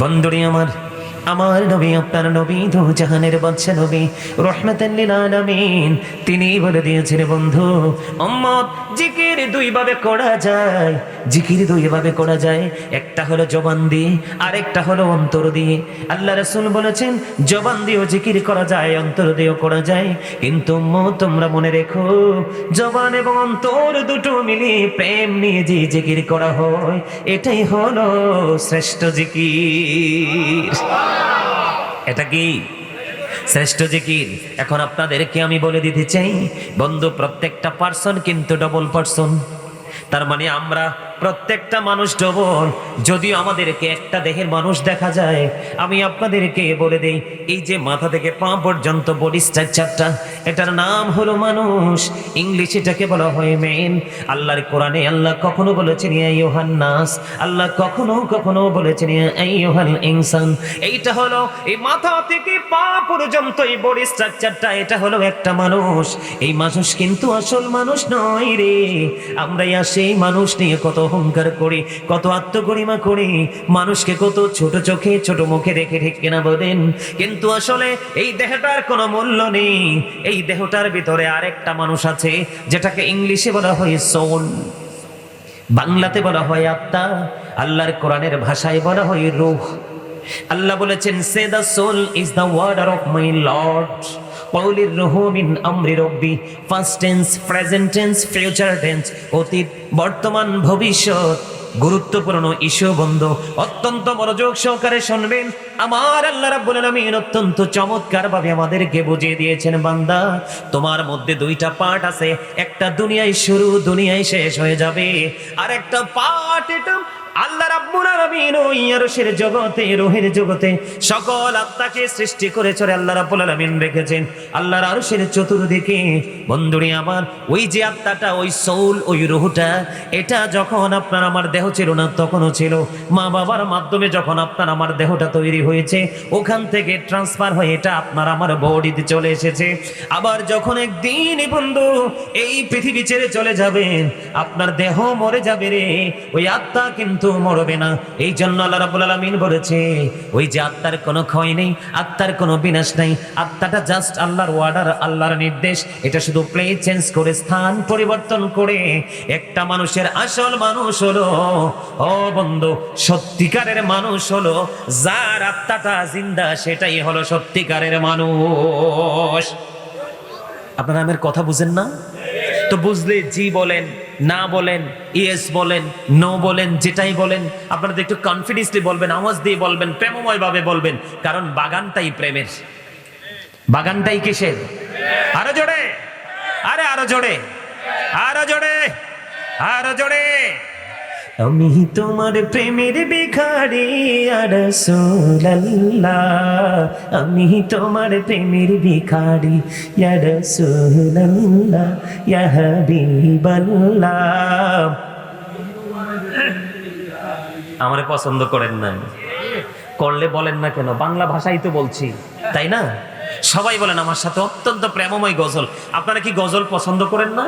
বন্ধুরে আমার নবী, আপনার নবী দু জাহানের বাদশা নবী রহমাতাল লিল আলামিন, তিনি বলে দিয়েছেন বন্ধু, উম্মত জিকির দুই ভাবে করা যায়। জিকির দুই ভাবে করা যায়, একটা হলো জবান দিয়ে, আরেকটা হলো অন্তর দিয়ে। আল্লাহ রাসূল বলেছেন জবান দিয়েও জিকির করা যায়, অন্তর দিয়েও করা যায়। কিন্তু উম্মত তোমরা মনে রেখো, জবান এবং অন্তর দুটো মিলিয়ে প্রেম নিয়ে যে জিকির করা হয়, এটাই হলো শ্রেষ্ঠ জিকির। এটা কি শ্রেষ্ঠ জিকির? এখন আপনাদেরকে আমি বলে দিতে চাই বন্ধু, প্রত্যেকটা পার্সন কিন্তু ডবল পার্সন। তার মানে আমরা প্রত্যেকটা মানুষ ডবল। যদিও আমাদেরকে একটা দেহের মানুষ দেখা যায়, আমি আপনাদেরকে বলে দেই, এই যে মাথা থেকে পা পর্যন্ত বডি স্ট্রাকচারটা, এটার নাম হলো মানুষ। ইংলিশে এটাকে বলা হয় মেন। আল্লাহর কোরআনে আল্লাহ কখনো বলেছেন ইয়া আইয়ুহান নাস, আল্লাহ কখনো বলেছেন ইয়া আইয়ুহাল ইনসান। এইটা হলো এই মাথা থেকে পা পর্যন্ত এই বডি স্ট্রাকচারটা, এটা হলো একটা মানুষ। এই মানুষ কিন্তু আসল মানুষ নয় রে। আমরা সেই মানুষ নিয়ে কত অহংকার করি, কত আত্মগরিমা করি, মানুষকে কত ছোট চোখে ছোট মুখে দেখে, ঠিক কিনা বলেন? কিন্তু আসলে এই দেহটার কোনো মূল্য নেই। এই দেহটার ভিতরে আরেকটা মানুষ আছে, যেটাকে ইংলিশে বলা হয় সোল, বাংলাতে বলা হয় আত্মা, আল্লাহর কোরআনের ভাষায় বলা হয় রূহ। আল্লাহ বলেছেন সে the soul is the order of my lord, কওলির রূহু মিন আমরি রব্বি। First tense, present tense, future tense, অতীত, বর্তমান, ভবিষ্যৎ। গুরুত্বপূর্ণ ইস্যু বন্ধু, অত্যন্ত মনোযোগ সহকারে শুনবেন। আমার আল্লাহ রাব্বুল আলামিন অত্যন্ত চমৎকার ভাবে আমাদেরকে বুঝিয়ে দিয়েছেন, বান্দা তোমার মধ্যে দুইটা পার্ট আছে, একটা দুনিয়ায় শুরু, দুনিয়ায় শেষ হয়ে যাবে। আর একটা পার্ট, এটা আল্লাহ রাব্বুল আলামিন ওই আরশের জগতে, রূহের জগতে সকল আত্মাকে সৃষ্টি করেছেন আল্লাহ রাব্বুল আলামিন রেখেছেন আল্লাহর আরশের চতুর্দিকে। বন্ধুরে আমার, ওই যে আত্মাটা, ওই সোল, ওই রূহটা, এটা যখন আপনার আমার দেহ ছিল না তখনও ছিল। মা বাবার মাধ্যমে যখন আপনার আমার দেহটা তৈরি হয়েছে, ওখান থেকে ট্রান্সফার হয়ে এটা আপনার আমার বডিতে চলে এসেছে। আবার যখন একদিন বন্ধু এই পৃথিবী ছেড়ে চলে যাবেন, আপনার দেহ মরে যাবে রে, ওই আত্মা কিন্তু মরবে না। এই জন্য আল্লাহ রাব্বুল আলামিন বলেছে, ওই যে আত্মার কোনো ক্ষয় নেই, আত্মার কোনো বিনাশ নাই। আত্মাটা জাস্ট আল্লাহর অর্ডার, আল্লাহর নির্দেশ। এটা শুধু প্লেস চেঞ্জ করে, স্থান পরিবর্তন করে। একটা মানুষের আসল মানুষ হলো, ও বন্ধু, সত্যিকারের মানুষ হলো যার আত্মাটা জিন্দা, সেটাই হলো সত্যিকারের মানুষ। আপনারা আমার কথা বুঝেন না? তো বুঝলে জি বলেন, না বলেন, ইয়েস বলেন, নো বলেন, যেটাই বলেন আপনারা একটু কনফিডেন্সলি বলবেন, আওয়াজ দিয়ে বলবেন, প্রেমময় ভাবে বলবেন। কারণ বাগানটাই প্রেমের। বাগানটাই কিসের? আরো জোরে, আরে আরো জোরে, আরো জোরে, আরো জোরে। আমি তোমার প্রেমের ভিখারি ইয়া রাসূলুল্লাহ, আমি তোমার প্রেমের ভিখারি ইয়া রাসূলুল্লাহ, ইয়া হাবিবাল্লাহ। আমারে পছন্দ করেন না? করলে বলেন না কেন? বাংলা ভাষাই তো বলছি, তাই না? সবাই বলেন আমার সাথে, অত্যন্ত প্রেমময় গজল। আপনারা কি গজল পছন্দ করেন না?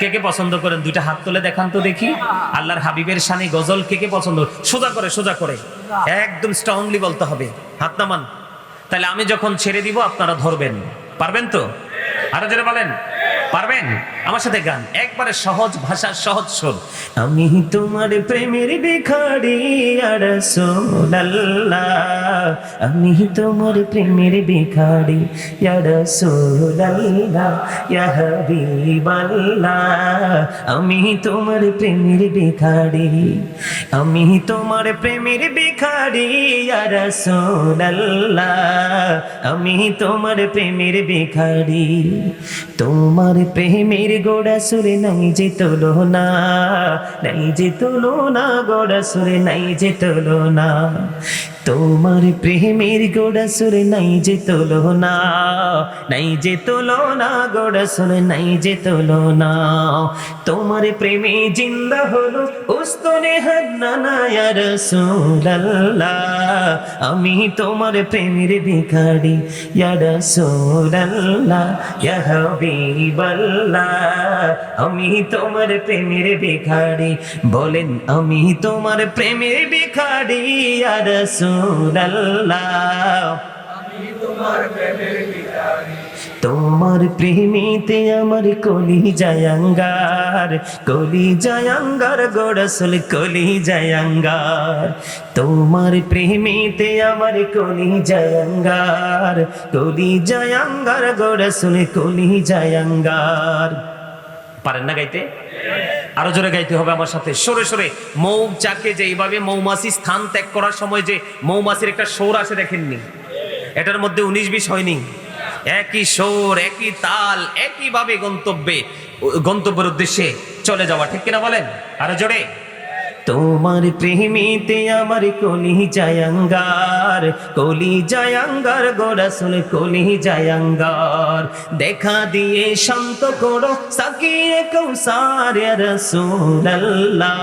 কে কে পছন্দ করেন? দুইটা হাত তুলে দেখান তো দেখি। আল্লাহর হাবিবের শানে গজল কে কে পছন্দ? সোজা করে, সোজা করে, একদম স্ট্রংলি বলতে হবে, হাত নামান। তাহলে আমি যখন ছেড়ে দিব আপনারা ধরবেন। পারবেন তো? আরো জোরে বলেন, পারবেন? আমার সাথে গান, একবারে সহজ ভাষা, সহজ সুর। আমি তোমার প্রেমের ভিখারি ইয়া রাসূলুল্লাহ, আমি তোমার প্রেমের ভিখারি ইয়া রাসূলুল্লাহ, ইয়া হাবিবাল্লাহ। আমি তোমার প্রেমের ভিখারি, আমি তোমার প্রেমের ভিখারি ইয়া রাসূলুল্লাহ, আমি তোমার প্রেমের ভিখারি। তোমার প্রেমের গোড়া সুরে নাই যে তুলনা, নাই যে তুলনা, গোড়া সুরে নাই যে তুলনা। তোমার প্রেমের গোড়া সুরে নাই যে তুলনা, নাই যে তুলনা, গোড়া সুরে নাই যে তুলনা। তোমার প্রেমে জিন্দা হলো উস্তনে হান্নানা ইয়া রাসূলুল্লাহ, আমি তোমার প্রেমের ভিখারি ইয়া রাসূলুল্লাহ, ইয়া হাবিবাল্লাহ। আমি তোমার প্রেমের ভিখারি, বলেন আমি তোমার প্রেমের ভিখারি ইয়া রাসূলুল্লাহ, রাসূলুল্লাহ তোমার প্রেমেতে আমার কলিজায় আঙ্গার গো রাসূল কলিজায় আঙ্গার তোমার প্রেমেতে আমার কলিজায় আঙ্গার গো রাসূল কলিজায় আঙ্গার। পারেন না গাইতে? আরো জোরে গাইতে হবে আমার সাথে, সরে সরে। মৌচাকে যে এইভাবে মৌমাছি স্থান ত্যাগ করার সময় যে মৌমাছির একটা সুর আসে দেখেননি? এটার মধ্যে 19-20 হয়নি, একই সুর, একই তাল, একই ভাবে গন্তব্যের উদ্দেশ্যে চলে যাওয়া, ঠিক কিনা বলেন? আরো জোরে। তোমার প্রেমেতে আমার কলিজায় আঙ্গার গো রাসূল কলিজায় আঙ্গার দেখা দিয়ে শান্ত করো সাকিয়ে কৌসার ইয়া রাসূলুল্লাহ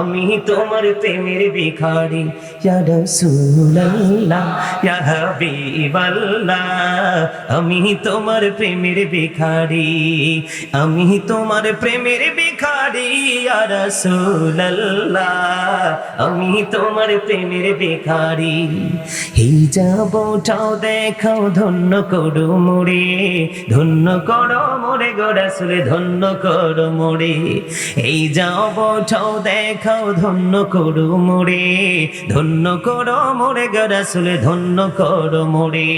আমি তোমার প্রেমের ভিখারি ইয়া রাসূলুল্লাহ ইয়া হাবিবাল্লাহ আমি তোমার প্রেমের ভিখারি ইয়া রাসূলুল্লাহ আমি তোমার প্রেমের ভিখারি। হিজাবটাও দেখাও ধন্য করো মোরে গো রাসূল ধন্য করো মোরে। এই হিজাবটাও দেখাও ধন্য করো মোরে গো রাসূল ধন্য করো মোরে।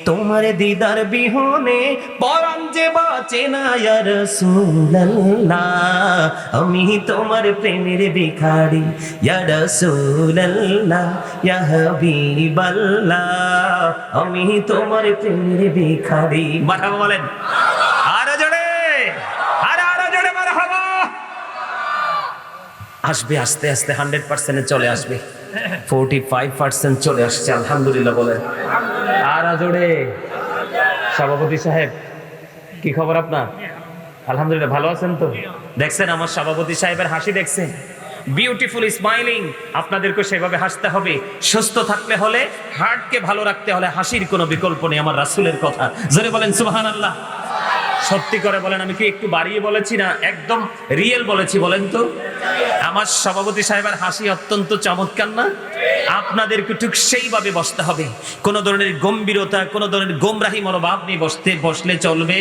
তোমার দিদার বিহনে পরাণ যে বাঁচে না ইয়া রাসূলুল্লাহ আমি তোমার প্রেমের ভিখারি ইয়া রাসূলুল্লাহ ইয়া হাবিবাল্লাহ আমি তোমার প্রেমের ভিখারি। মারহাবা বলেন আরো জোরে, আরো জোরে মারহাবা। আসবে আস্তে আস্তে 100% চলে আসবে, 45% চলে আসছে আলহামদুলিল্লাহ বলেন আরো জোরে। সভাপতি সাহেব কি খবর আপনার? আলহামদুলিল্লাহ ভালো আছেন তো? দেখছেন আমার সভাপতি সাহেবের হাসি দেখছেন? Beautiful smiling. আপনাদেরকে সেভাবে হাসতে হবে। সুস্থ থাকতে হলে, হার্টকে ভালো রাখতে হলে হাসির কোনো বিকল্প নেই। আমার রাসূলের কথা জোরে বলেন সুবহানাল্লাহ। সত্যি করে বলেন, আমি কি একটু বাড়িয়ে বলেছি না একদম রিয়েল বলেছি বলেন তো? আমার সভাপতি সাহেবের হাসি অত্যন্ত চমৎকার না? আপনাদেরকে ঠিক সেইভাবে বসতে হবে। কোনো ধরনের গম্ভীরতা, কোনো ধরনের গোমরাহি মনোভাব নিয়ে বসলে চলবে।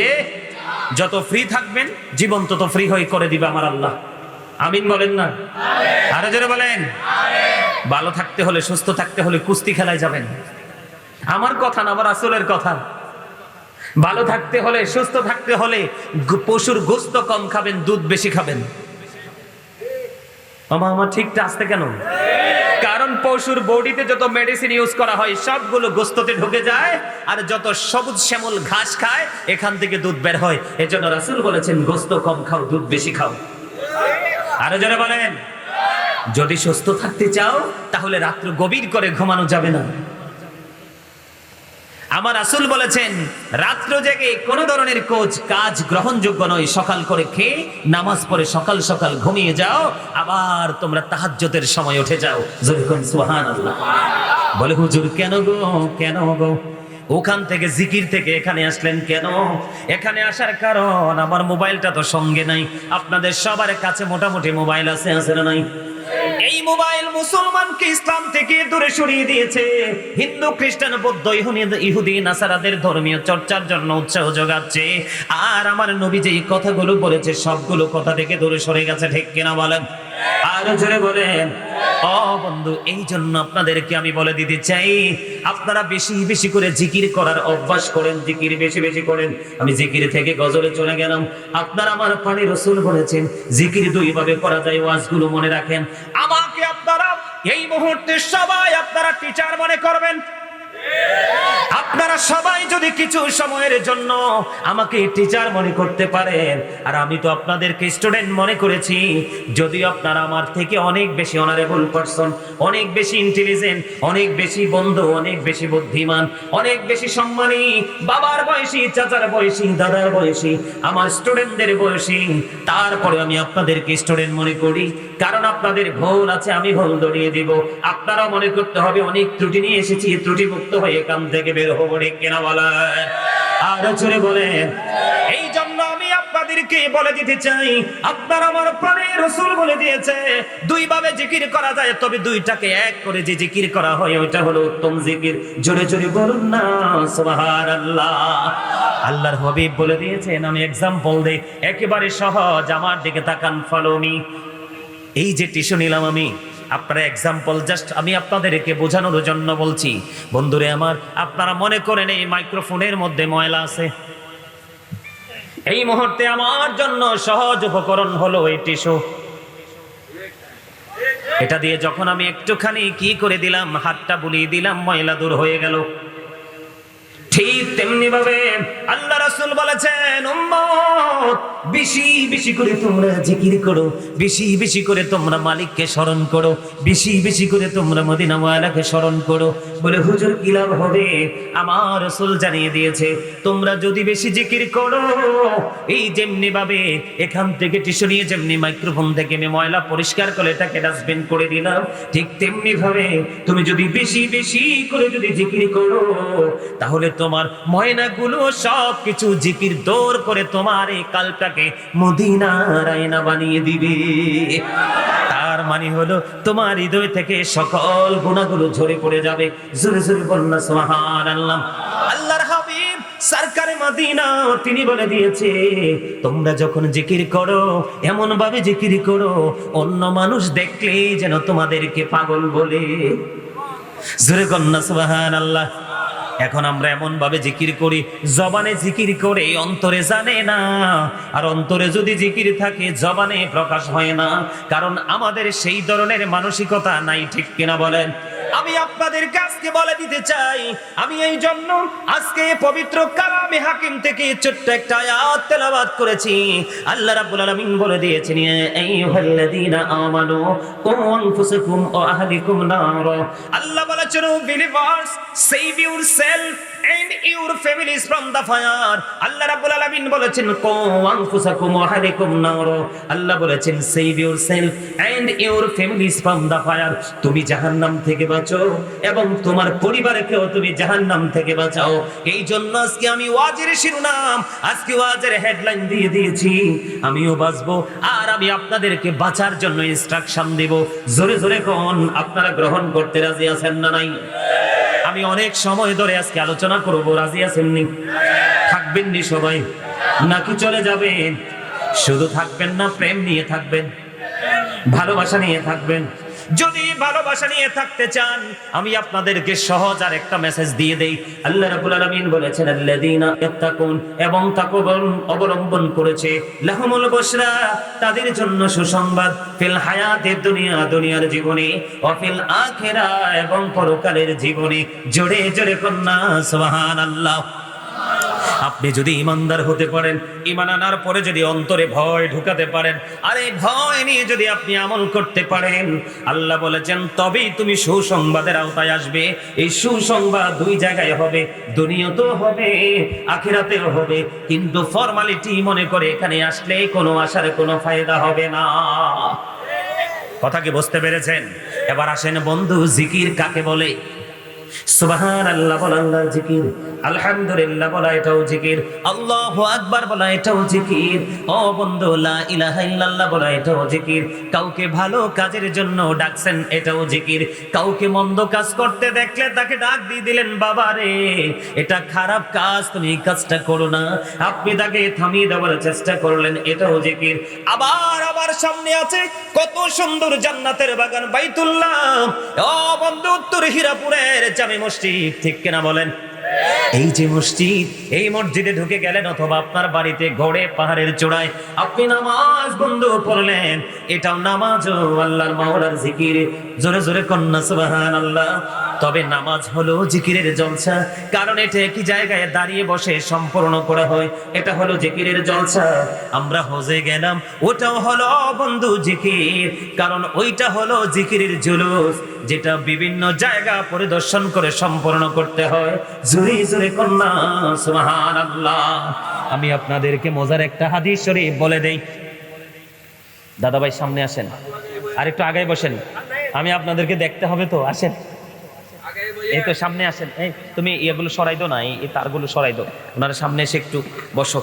যত ফ্রি থাকবেন জীবন তত ফ্রি হয়ে করে দিবে আমার আল্লাহ। আমিন বলেন না? আরো জোরে বলেন। ভালো থাকতে হলে, সুস্থ থাকতে হলে কুস্তি খেলায় যাবেন। আমার কথা না, আমার রাসূলের কথা। ভালো থাকতে হলে, সুস্থ থাকতে হলে পশুর গোশত কম খাবেন, দুধ বেশি খাবেন। আমার ঠিকটা আসতে কেন? কারণ পশুর বডিতে যত মেডিসিন ইউজ করা হয় সবগুলো গোশততে ঢুকে যায়, আর যত সবুজ শ্যামল ঘাস খায় এখান থেকে দুধ বের হয়। এজন্য রাসূল বলেছেন গোশত কম খাও, দুধ বেশি খাও। আরো যারা বলেন, যদি সুস্থ থাকতে চাও তাহলে রাত্র গভীর করে ঘুমানো যাবে না। আমার রাসূল বলেছেন রাত্র জেগে কোন ধরনের কাজ গ্রহণযোগ্য নয়। সকাল করে খেয়ে নামাজ পড়ে সকাল সকাল ঘুমিয়ে যাও, আবার তোমরা তাহাজ্জুদের সময় উঠে যাও। জোরে কোন সুবহানাল্লাহ। বলে হুজুর কেন গো ওখান থেকে জিকির থেকে এখানে আসলেন কেন? এখানে আসার কারণ আমার মোবাইলটা তো সঙ্গে নাই। আপনাদের সবার কাছে মোটামুটি মোবাইল আছে না নাই? এই মোবাইল মুসলমানকে ইসলাম থেকে দূরে সরিয়ে দিয়েছে। হিন্দু, খ্রিস্টান, বৌদ্ধ, ইহুদি, নাসারাদের ধর্মীয় চর্চার জন্য উৎসাহ যোগাচ্ছে। আর আমার নবী যে কথাগুলো বলেছে সবগুলো কথা থেকে দূরে সরে গেছে, ঠিক কিনা বলেন? আরো জোরে বলেন। ও বন্ধু, এই জন্য আপনাদেরকে আমি বলে দিতে চাই, আপনারা বেশি বেশি করে জিকির করার অভ্যাস করেন, জিকির বেশি বেশি করেন। আমি জিকির থেকে গজলে চলে গেলাম। আপনারা আমার পানি রাসূল বলেছেন জিকির দুই ভাবে করা যায়, ওয়াজগুলো মনে রাখেন। আমাকে আপনারা এই মুহূর্তে সবাই আপনারা টিচার মনে করবেন। আপনারা সবাই যদি কিছু সময়ের জন্য আমাকে টিচার মনে করতে পারেন, আর আমি তো আপনাদেরকে স্টুডেন্ট মনে করেছি, যদিও আপনারা আমার থেকে অনেক বেশি অনারেবল পারসন, অনেক বেশি ইন্টেলিজেন্ট, অনেক বেশি বন্ধু, অনেক বেশি বুদ্ধিমান, অনেক বেশি সম্মানী, বাবার বয়সী, চাচার বয়সী, দাদার বয়সী, আমার স্টুডেন্টদের বয়সী, তারপরে আমি আপনাদেরকে স্টুডেন্ট মনে করি। কারণ আপনাদের ভুল আছে, আমি ভুল ধরিয়ে দিব। আপনারাও মনে করতে হবে অনেক ত্রুটি নিয়ে এসেছি, ত্রুটি মুক্ত হয়ে কাম থেকে বের হবো, ঠিক কিনা বলেন? আরো জোরে বলেন। এই জন্য আমি আপনাদের আপনাদেরকে বলে দিতে চাই, আপনার আমার প্রাণের রাসূল বলে দিয়েছে দুই ভাবে জিকির করা যায়, তবে দুইটাকে এক করে যে জিকির করা হয় ওইটা হলো উত্তম জিকির। জোরে জোরে বলুন না সুবহানাল্লাহ। আল্লাহর হাবিব বলে দিয়েছেন, আমি এক্সাম্পল দেই একেবারে সহজ, আমার দিকে তাকান, ফলো মি। এই যে টিস্যু নিলাম আমি, আপনারা এক্সাম্পল জাস্ট আমি আপনাদেরকে বোঝানোর জন্য বলছি। বন্ধুরে আমার, আপনারা মনে করেন এই মাইক্রোফোনের মধ্যে ময়লা আছে, এই মুহূর্তে আমার জন্য সহজ উপকরণ হলো এই টিস্যু। এটা দিয়ে যখন আমি একটুখানি কি করে দিলাম, হাতটা বুলিয়ে দিলাম, ময়লা দূর হয়ে গেল। ঠিক তেমনি ভাবে আল্লাহ রাসূল বলেছেন, উম্মত বেশি বেশি করে তোমরা জিকির করো, বেশি বেশি করে তোমরা মালিককে স্মরণ করো, বেশি বেশি করে তোমরা মদিনা ওয়ালাকে স্মরণ করো। বলে হুজুর কি লাভ হবে? আমার রাসূল জানিয়ে দিয়েছে, তোমরা যদি বেশি জিকির করো, এই যেমনি ভাবে এখান থেকে টিস্যু নিয়ে যেমনি মাইক্রোফোন থেকে আমি ময়লা পরিষ্কার করে এটাকে ডাস্টবিন করে দিলাম, ঠিক তেমনি ভাবে তুমি যদি বেশি বেশি করে যদি জিকির করো, তাহলে তোমার ময়নাগুলো সবকিছু জিকির দৌড় করে তোমার এই কালটাকে মদিনার আয়না বানিয়ে দিবে। তার মানে হলো তোমার হৃদয় থেকে সকল গুনাহগুলো ঝরে পড়ে যাবে। জোরে জোরে বলুন না সুবহানাল্লাহ। আল্লাহর হাবিব সরকারে মদিনা তিনি বলে দিয়েছে, তোমরা যখন জিকির করো এমন ভাবে জিকির করো অন্য মানুষ দেখলেই যেন তোমাদেরকে পাগল বলে। জোরে বলুন না সুবহানাল্লাহ। এখন আমরা এমন ভাবে জিকির করি, জবানে জিকির করে অন্তরে জানে না, আর অন্তরে যদি জিকির থাকে জবানে প্রকাশ হয় না, কারণ আমাদের সেই ধরনের মানসিকতা নাই। ঠিক কিনা বলেন? আমি আপনাদের কাছকে বলে দিতে চাই, আমি এই জন্য আজকে পবিত্র কালামে হাকিম থেকে ছোট্ট একটা আয়াত তেলাওয়াত করেছি। আল্লাহ রাব্বুল আলামিন বলে দিয়েছেন, ইয়া আইয়ুহাল্লাযীনা আমানু কু আনফুসাকুম ওয়া আহলিকুম নার। আল্লাহ বলেছেন, believers save yourself and your families from the fire। আল্লাহ রাব্বুল আলামিন বলেছেন, কু আনফুসাকুম ওয়া আহলিকুম নার। আল্লাহ বলেছেন, save yourself and your families from the fire। তুমি জাহান্নাম থেকে বাঁচো এবং তোমার পরিবারকেও তুমি জাহান্নাম থেকে বাঁচাও। এই জন্য আজকে আমি ওয়াজের শিরোনাম, আজকে ওয়াজের হেডলাইন দিয়ে দিয়েছি, আমিও বাঁচবো আর আমি আপনাদেরকে বাঁচার জন্য ইনস্ট্রাকশন দেব। জোরে জোরে কোন আপনারা গ্রহণ করতে রাজি আছেন না নাই? আমি অনেক সময় ধরে আজকে আলোচনা করব, রাজি আছেন নি? থাকবেন নি সবাই নাকি চলে যাবেন? শুধু থাকবেন না, প্রেম নিয়ে থাকবেন, ভালোবাসা নিয়ে থাকবেন। যদি ভালোবাসা নিয়ে থাকতে চান, আমি আপনাদেরকে সহজ আর একটা মেসেজ দিয়ে দেই। আল্লাহ রাব্বুল আলামিন বলেছেন, আল্লাযীনা ইয়াত্তাকুন, এবং তাকওয়া অবলম্বন করেছে, লাহুমুল বুশরা, তাদের জন্য সুসংবাদ, ফিল হায়াতিদ দুনিয়া, দুনিয়ার জীবনে, ওয়া ফিল আখিরা, এবং পরকালের জীবনে। জোরে জোরে কন্যা সুবহানাল্লাহ। আপনি যদি ইমানদার হতে পারেন, ইমান আনার পরে যদি অন্তরে ভয় ঢুকাতে পারেন, আর এই ভয় নিয়ে যদি আপনি আমল করতে পারেন, আল্লাহ বলেছেন তবেই তুমি সুসংবাদের আওতায় আসবে। এই সুসংবাদ দুই জায়গায় হবে, দুনিয়াতেও হবে, আখিরাতেও হবে। কিন্তু ফর্মালিটি মনে করে এখানে আসলে কোনো আসার কোনো ফায়দা হবে না। কথা কি বুঝতে পেরেছেন? এবার আসেন বন্ধু, জিকির কাকে বলে? সুবহানাল্লাহ বলা আল্লাহর জিকির, আলহামদুলিল্লাহ বলা এটাও জিকির, আল্লাহু আকবার বলা এটাও জিকির। ও বন্ধু, লা ইলাহা ইল্লাল্লাহ বলা এটাও জিকির। কাউকে ভালো কাজের জন্য ডাকছেন, এটাও জিকির। কাউকে মন্দ কাজ করতে দেখলে তাকে ডাক দিয়ে দিলেন, বাবা রে এটা খারাপ কাজ, তুমি এই কাজটা করো না, আপনি তাকে থামিয়ে দেওয়ার চেষ্টা করলেন, এটাও জিকির। আবার আবার সামনে আছে কত সুন্দর জান্নাতের বাগান, বাইতুল্লাহ। ও বন্ধু, উত্তর হীরাপুরের জামে মসজিদ, ঠিক কিনা বলেন? এই যে মসজিদ, এই মসজিদে ঢুকে গেলেন, অথবা আপনার বাড়িতে ঘরে পাহাড়ের চূড়ায় আপনি নামাজ বন্ধু পড়লেন, এটাও নামাজ, আল্লাহর মাওলার জিকির। জোরে জোরে কন্যা সুবহানাল্লাহ। তবে নামাজ হলো জিকিরের জলসা, কারণ এটা একই জায়গায় দাঁড়িয়ে বসে সম্পূর্ণ করা হয়, এটা হলো জিকিরের জলসা। আমরা হজে গেলাম, ওটাও হলো বন্ধু জিকির, কারণ ওইটা হলো জিকিরের জুলুস, যেটা বিভিন্ন জায়গা পরিদর্শন করে সম্পূর্ণ করতে হয়। জোরে জোরে কন্যা সুবহানাল্লাহ। আমি আপনাদেরকে মজার একটা হাদিস শরীফ বলে দেই। দাদা ভাই সামনে আসেন, আর একটু আগে বসেন, আমি আপনাদেরকে দেখতে হবে তো, আসেন। এই তো সামনে আসেন, এই তুমি এগুলো সরাই দাও না, এই তারগুলো সরাই দাও, ওনারা সামনে এসে একটু বসো।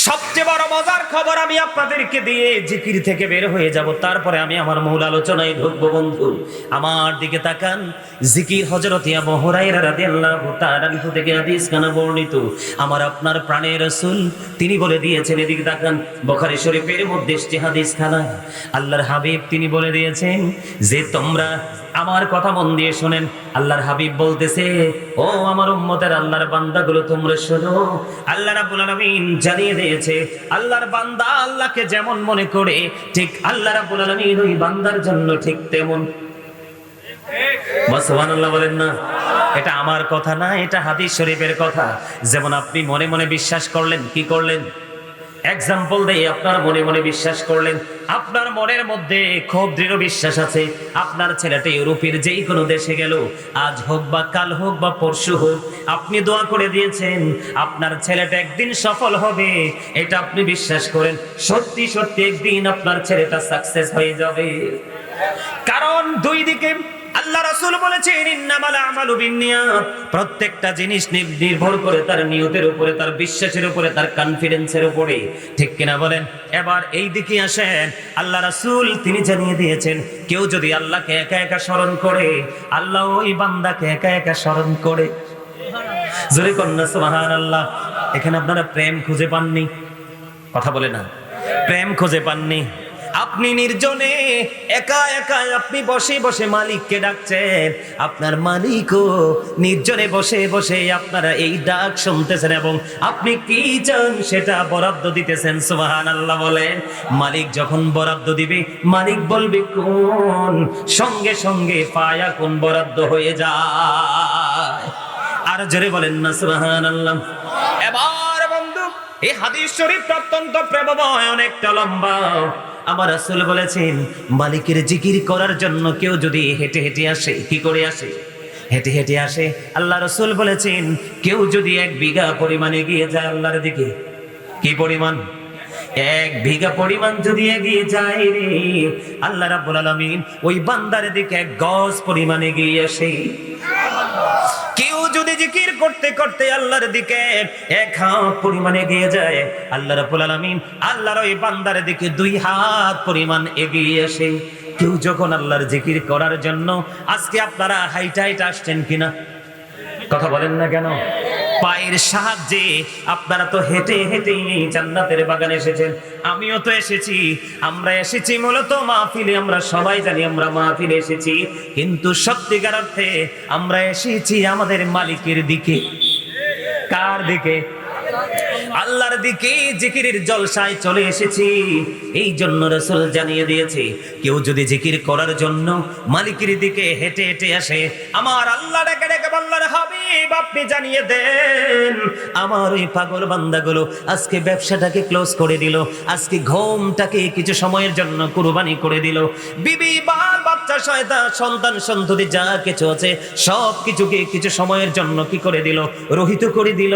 সবচেয়ে মজার খবর আমি আপনাদেরকে দিয়ে জিকির থেকে বের হয়ে যাব, তারপরে আমি আমার মূল আলোচনায় ঢুকবো। বন্ধু আমার দিকে তাকান। জিকির হযরত আবু হুরায়রা রাদিয়াল্লাহু তাআলা আনহু থেকে হাদিস খানা বর্ণিত। আমার আপনার প্রাণের রাসূল তিনি বলে দিয়েছেন, এদিকে তাকান, বুখারী শরীফের মধ্যে এসেছে হাদিস খানা। আল্লাহর হাবিব তিনি বলে দিয়েছেন যে তোমরা আমার কথা মন দিয়ে শোনেন। আল্লাহর হাবিব বলতেছে, ও আমার উম্মতের আল্লাহর বান্দাগুলো তোমরা শোনো। আল্লাহ রাব্বুল আলামিন জানিয়ে দিয়েছে আল্লাহর বান্দা আল্লাহকে যেমন মনে করে ঠিক আল্লাহ রাব্বুল আলামিন ওই বান্দার জন্য ঠিক তেমন। সুবহানাল্লাহ বলেন না? এটা আমার কথা না, এটা হাদিস শরীফের কথা। যেমন আপনি মনে মনে বিশ্বাস করলেন, কি করলেন? এক্সাম্পল দেই, আপনার মনে মনে বিশ্বাস করলেন, আপনার মনের মধ্যে খুব দৃঢ় বিশ্বাস আছে আপনার ছেলেটা ইউরোপের যেই কোনো দেশে গেল, আজ হোক বা কাল হোক বা পরশু হোক, আপনি দোয়া করে দিয়েছেন আপনার ছেলেটা একদিন সফল হবে, এটা আপনি বিশ্বাস করেন। সত্যি সত্যি একদিন আপনার ছেলেটা সাকসেস হয়ে যাবে। কারণ দুই দিকে আল্লাহ রাসূল বলেছেন ইন্নামাল আমালু বিন্নিয়াত, প্রত্যেকটা জিনিস নির্ভর করে তার নিয়তের উপরে, তার বিশ্বাসের উপরে, তার কনফিডেন্সের উপরে। ঠিক কিনা বলেন? এবার এই দিকে আসেন, আল্লাহ রাসূল তিনি জানিয়ে দিয়েছেন কেউ যদি আল্লাহকে একা একা স্মরণ করে, আল্লাহ ওই বান্দাকে একা একা স্মরণ করে। জোরে কন্যা সুবহানাল্লাহ। এখানে আপনারা প্রেম খুঁজে পাননি? কথা বলে না, প্রেম খুঁজে পাননি। আপনি নির্জনে একা একা আপনি বসে বসে মালিককে ডাকছেন, আপনার মালিকও নির্জনে বসে বসে আপনারা এই ডাক শুনতেছেন এবং আপনি কি চান সেটা বরাদ্দ দিতেছেন। সুবহানাল্লাহ বলেন। মালিক যখন বরাদ্দ দিবে, মালিক বলবে কোন, সঙ্গে সঙ্গে পায়া কোন বরাদ্দ হয়ে যায়। আর জোরে বলেন না সুবহানাল্লাহ। এবার বন্ধু এই হাদিস শরীফ অত্যন্ত প্রেমময়, অনেকটা লম্বা। আমার রাসূল বলেছেন মালিকের জিকির করার জন্য কেউ যদি হেঁটে হেঁটে আসে, কি করে আসে? হেঁটে হেঁটে আসে। আল্লাহ রাসূল বলেছেন কেউ যদি 1 বিঘা পরিমাণ এগিয়ে যায় আল্লাহর দিকে, কি পরিমাণ? 1 বিঘা পরিমাণ যদি এগিয়ে যায় রে, আল্লাহ রাব্বুল আলামিন ওই বান্দার দিকে 1 গজ পরিমাণ এগিয়ে আসে। কেউ যদি জিকির করতে করতে আল্লাহর দিকে 1 হাত পরিমাণ এগিয়ে যায়, আল্লাহ রাব্বুল আলামিন আল্লাহর ওই বান্দার দিকে 2 হাত পরিমাণ এগিয়ে আসে। কেউ যখন আল্লাহর জিকির করার জন্য, আজকে আপনারা হাইটা হাইটা আসছেন কিনা? কথা বলেন না কেন? পায়ের সাহায্যে আপনারা তো হেঁটে হেঁটে জান্নাতের বাগানে এসেছেন, আমিও তো এসেছি। আমরা এসেছি মূলত মাহফিলে, আমরা সবাই জানি আমরা মাহফিলে এসেছি, কিন্তু সত্যিকার অর্থে আমরা এসেছি আমাদের মালিকের দিকে। কার দিকে? আল্লাহর দিকে। জিকিরের জলসায় চলে এসেছি। এই জন্য রাসূল জানিয়ে দিয়েছে কেউ যদি জিকির করার জন্য মালিকের দিকে হেঁটে হেঁটে আসে, আমার আল্লাহ ডেকে ডেকে বললেন হাবিব আপনি জানিয়ে দেন আমার ওই পাগল বান্দাগুলো আজকে ব্যবসাটাকে ক্লোজ করে দিল, আজকে ঘুমটাকে কিছু সময়ের জন্য কুরবানি করে দিল, বিবি বাল বাচ্চা শয়তান সন্তান সন্ততি যা কিছু আছে সব কিছুকে কিছু সময়ের জন্য কি করে দিল? রহিত করে দিল।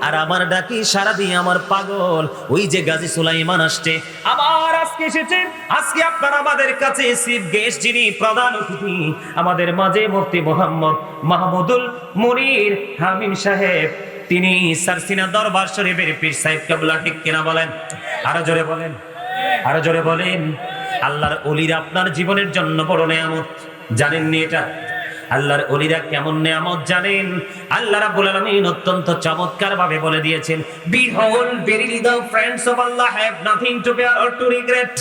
আর আমার ডাকি সারা দিয়ে আমার পাগল ওই যে গাজী সুলাইমান আসছে, আবার আজকে এসেছে। আজকে আপনারা আমাদের কাছে চিফ গেস্ট, যিনি প্রধান অতিথি আমাদের মাঝে মুফতি মোহাম্মদ মাহমুদুল মুনির হামিম সাহেব, তিনি সারসিনা দরবার শরীফের পীর সাহেব কেবলা। ঠিক কিনা বলেন? আরো জোরে বলেন, আরো জোরে বলেন। আল্লাহর ওলিরা আপনার জীবনের জন্য বড় নেয়ামত, জানেননি এটা? আল্লাহর ওলিরা কেমন নেয়ামত জানেন? আল্লাহ রাব্বুল আলামিন অত্যন্ত চমৎকার ভাবে বলে দিয়েছেন, behold verily the friends of Allah have nothing to bear or to regret।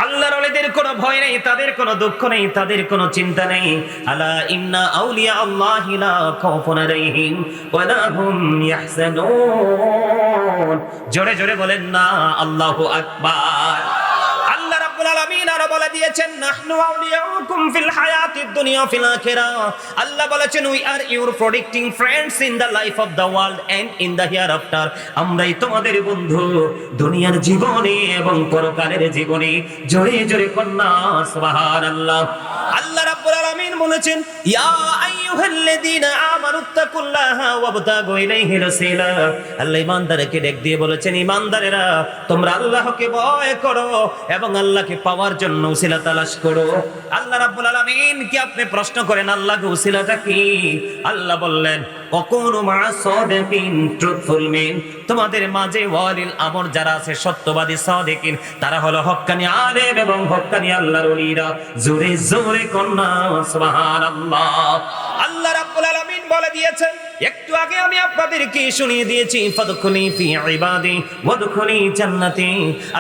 আল্লাহর ওলিদের কোনো ভয় নেই, তাদের কোনো দুঃখ নেই, তাদের কোনো চিন্তা নেই। আলা ইন্না আউলিয়া আল্লাহি লা খাউফুন আলাইহিম ওয়া লা হুম ইয়াহজানুন। জোরে জোরে বলেন না আল্লাহু আকবার। আল্লাহ রাব্বুল আলামিন আরো বলে দিয়েছেন নাহনু আউলিয়াউকুম ফিল হায়াতিদ দুনিয়া ফিল আখিরাহ। আল্লাহ বলেছেন we are your protecting friends in the life of the world and in the hereafter. আমরাই তোমাদের বন্ধু দুনিয়ার জীবনে এবং পরকালের জীবনে। জোরে জোরে কন্যা সুবহানাল্লাহ। আল্লাহ রাব্বুল আলামিন বলেছেন ইয়া আইয়ুহাল্লাযীনা আমানুত্তাকুল্লাহা ওয়াবতাগু ইলাইহিল ওয়াসিলা। আল্লাহ ঈমানদারকে ডেকে দিয়ে বলেছেন ঈমানদারেরা তোমরা আল্লাহকে ভয় করো এবং আল্লাহকে পাওয়ার জন্য উসিলা তালাশ করো। আল্লাহ রাব্বুল আলামিন কি আপনি প্রশ্ন করেন আল্লাহ উসিলাটা কি? আল্লাহ বললেন ওয়াকুনু মা'আস সাদিকিন, ট্রুথফুল মিন, তোমাদের মাঝে ওয়ালিল আমর যারা আছে সত্যবাদী সাদিকিন, তারা হলো হক্কানি আলেম এবং হক্কানি আল্লাহর ওলিরা। জোরে জোরে কন্যা সুবহানাল্লাহ। আল্লাহ রাব্বুল আলামিন বলে দিয়েছেন, একটু আগে আমি আপনাদেরকে শুনিয়ে দিয়েছি, ফাদখুলি ফি ইবাদি ওয়াদখুলি জান্নাতি।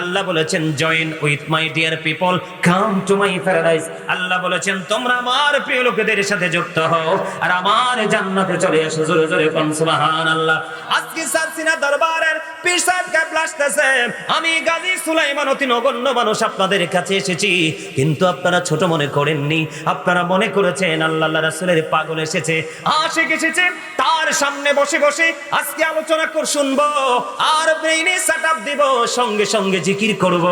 আল্লাহ বলেছেন join with my dear people, come to my paradise. আল্লাহ বলেছেন তোমরা আমার প্রিয় লোকেদের সাথে যুক্ত হও আর আমার জান্নাতে চলে আসো। জোরে জোরে কোন সুবহানাল্লাহ। আজকে সারসিনা দরবারের পীর সাহেব কেবলা আসতেছে, আমি গাজী সুলাইমান অতি নগণ্য মানুষ আপনাদের কাছে এসেছি, কিন্তু আপনারা ছোট মনে করেননি। আপনারা মনে করেছেন আল্লাহ রাসূলের পাগল এসেছে, আশিক এসেছে, তার সামনে বসে বসে আজকে আলোচনা শুনবো আর ব্রেইনে সেটআপ দিব, সঙ্গে সঙ্গে জিকির করব।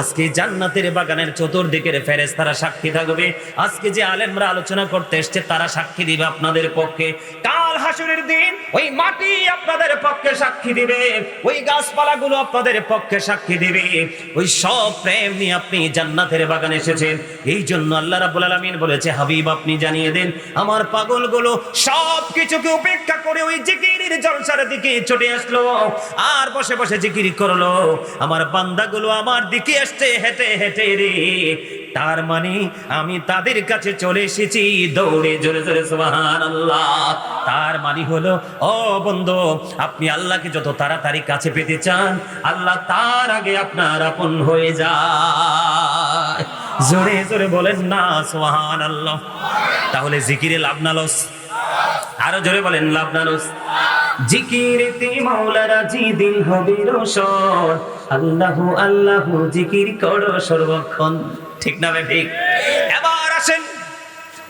আজকে জান্নাতের বাগানের চতুর্দিকের ফেরেশতারা সাক্ষী থাকবে। আজকে যে আলেমরা আলোচনা করতে এসেছে তারা সাক্ষী দিবে আপনাদের পক্ষে। কাল হাসরের দিন ওই মাটি আপনাদের পক্ষে সাক্ষী দিবে, ওই গাছপালাগুলো আপনাদের পক্ষে সাক্ষী দিবে। ওই সব প্রেম নিয়ে আপনি জান্নাতের বাগানে এসেছেন। এই জন্য আল্লাহ রাব্বুল আলামিন বলেছে হাবিব আপনি জানিয়ে দেন আমার পাগলগুলো সব কিছুকে উপেক্ষা করে ওই জিকিরের জলসার দিকে ছুটে আসলো আর বসে বসে জিকির করলো। আমার বান্দাগুলো আমার দিকে আসছে হেঁটে হেঁটে রে, তার মানে আমি তাদের কাছে চলে এসেছি দৌড়ে। জোরে জোরে সুবহানাল্লাহ। তার মানে হলো ও বন্ধু, আপনি আল্লাহকে যত তাড়াতাড়ি কাছে পেতে চান আল্লাহ তার আগে আপনার আপন হয়ে যায়। জোরে জোরে বলেন না সুবহানাল্লাহ। তাহলে জিকিরে লাভ না লস? আরো জোরে বলেন লাভ না লস? জিকিরেতে মাওলা রাজি দিল হবে রোশন, আল্লাহু আল্লাহু জিকির করো সর্বক্ষণ। ঠিক না ভাই? ঠিক। এবার আসেন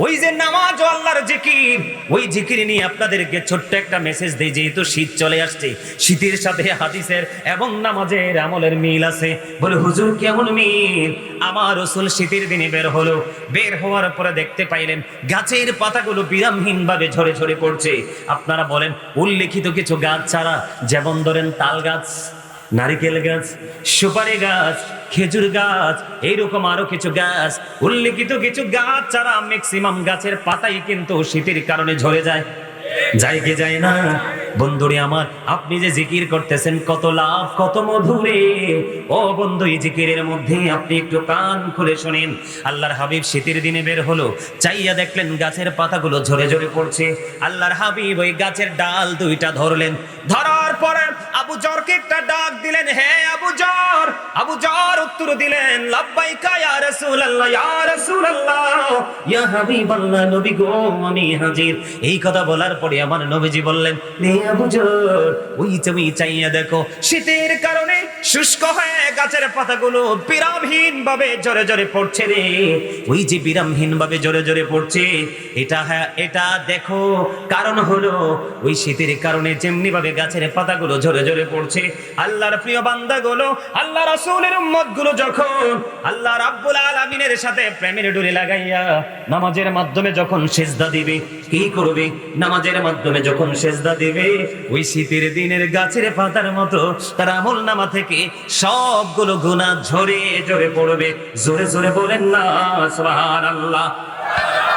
ওই যে নামাজ ও আল্লাহর জিকির, ওই জিকির নিয়ে আপনাদেরকে ছোট্ট একটা মেসেজ দেই। যেহেতু শীত চলে আসছে, শীতের সাথে হাদিসের এবং নামাজের আমলের মিল আছে। বলে হুজুর কেমন মিল? আমার রাসূল শীতের দিনে বের হলো, বের হওয়ার পরে দেখতে পাইলেন গাছের পাতাগুলো বিরামহীন ভাবে ঝরে ঝরে পড়ছে। আপনারা বলেন উল্লেখিত কিছু গাছ ছাড়া, যেমন ধরেন তাল গাছ, নারিকেল গাছ, সুপারি গাছ, খেজুর গাছ, এইরকম আরো কিছু গাছ, উল্লেখিত কিছু গাছ ছাড়া ম্যাক্সিমাম গাছের পাতাই কিন্তু শীতের কারণে ঝরে যায়। যায় কি যায় না? বন্ধুরে আমার, আপনি যে জিকির করতেছেন কত লাভ, কত মধুরে। ও বন্ধু, এই জিকিরের মধ্যে আপনি একটু কান খুলে শুনেন। আল্লাহর হাবিব শীতের দিনে বের হলো, চাইয়া দেখলেন গাছের পাতাগুলো ঝরে ঝরে পড়ছে। আল্লাহর হাবিব ওই গাছের ডাল দুইটা ধরলেন, ধরার পরে আবু জরকে একটা ডাক দিলেন, হ্যাঁ আবু জর। আবু জর উত্তর দিলেন, লাব্বাইকা ইয়া রাসূলুল্লাহ, ইয়া রাসূলুল্লাহ, ইয়া হাবিবাল্লাহ, নবী গো আমি হাজির। এই কথা বলার পরে আমার নবীজি বললেন, নে আবু জর, ওই তুমি চাইয়া দেখো শীতের কারণে শুষ্ক হয়ে গাছের পাতাগুলো বিরামহীন ভাবে ঝরে ঝরে পড়ছে রে। ওই যে বিরামহীন ভাবে ঝরে ঝরে পড়ছে, এটা হ্যাঁ এটা দেখো, কারণ হলো ওই শীতের কারণে যেমনি ভাবে গাছের পাতাগুলো ঝরে ঝরে পড়ছে, আল্লাহর প্রিয় বান্দাগুলো, আল্লাহ রাসূলের উম্মতগুলো যখন আল্লাহ রাব্বুল আলামিনের সাথে প্রেমের ডোরি লাগাইয়া নামাজের মাধ্যমে যখন সিজদা দিবে, কি করবে? নামাজের মাধ্যমে যখন সিজদা দিবে, ওই শীতের দিনের গাছের পাতার মতো তার আমলনামা থেকে সবগুলো গুনাহ ঝরে ঝরে পড়বে। জোরে জোরে বলেন না সুবহানাল্লাহ।